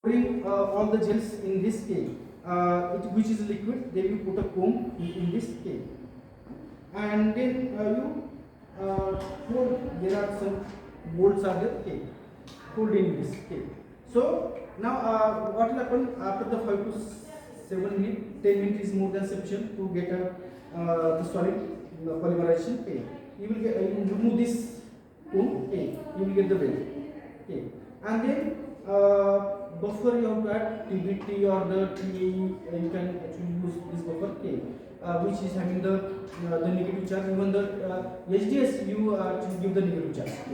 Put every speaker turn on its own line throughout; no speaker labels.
Pouring all the gels in this cake, which is liquid, then you put a comb in this cake, and then you hold. There are some bolts are there, cake, hold in this cake. So now what will happen after the 5 to 7 minutes? 10 minutes is more than sufficient to get the solid polymerization cake. You will get you remove this comb cake. You will get the well. Okay, and then buffer you have to add TBT or the TAE. You can actually use this buffer K, which is having the negative charge. Even the HDS you actually give the negative charge K,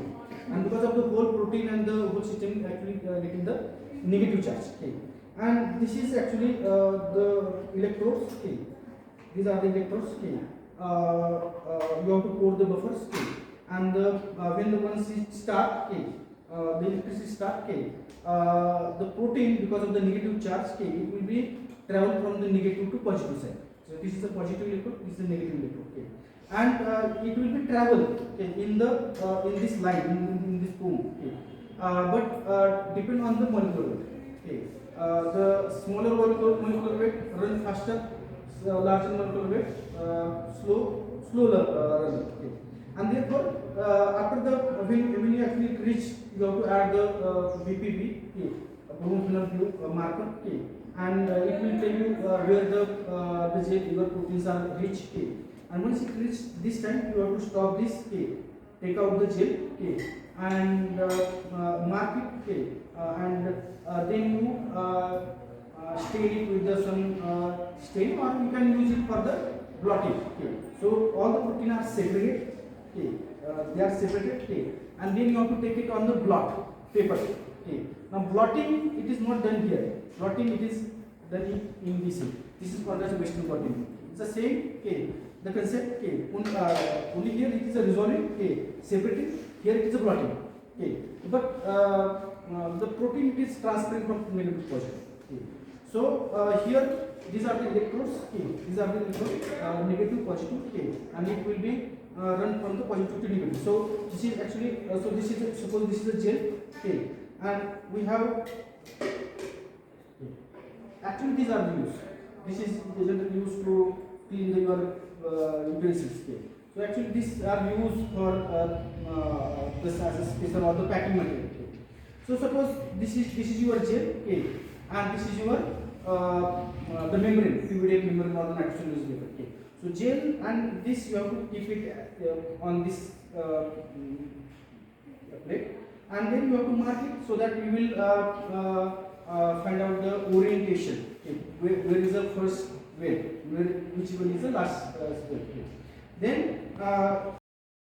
and because of the whole protein and the whole system actually getting the negative charge K. And this is actually the electrodes K. These are the electrodes K. You have to pour the buffers K, and when the ones start K. The electricity start K, the protein, because of the negative charge K, it will be travel from the negative to positive side. So this is a positive electrode, this is a negative electrode K, and it will be travel in the in this line in this comb K, but depend on the molecular weight K. The smaller molecular weight run faster, larger molecular weight slower run K. And therefore, after the when you actually reach, you have to add the BPB, promotional marker K, and it will tell you where the gel your proteins are reached K. And once it reaches this time, you have to stop this K, take out the gel K, and mark it K, and then you stain it with the some stain, or you can use it for the blotting K. So all the protein are separated. Okay. They are separated K, and then you have to take it on the blot paper K. Now blotting, it is not done here. Blotting, it is done in this. This is called as Western blotting. It's the same K. The concept K. Only here it is a resolving K, separating. Here it is a blotting K. But the protein, it is transferring from negative to positive K. So here these are the electrodes K. These are the electrodes negative, positive K, and it will be run from the positive to negative. So this is actually so this is suppose this is a gel K, and we have actually these are used. This is generally used to clean your utensils K. So actually these are used for this as a spacer or the packing material K. So suppose this is your gel K, and this is your the membrane, PVDF membrane or the nitrogen paper K. So gel and this you have to keep it on this plate, and then you have to mark it so that you will find out the orientation. Okay. Where is the first well, which one is the last well. Okay. Then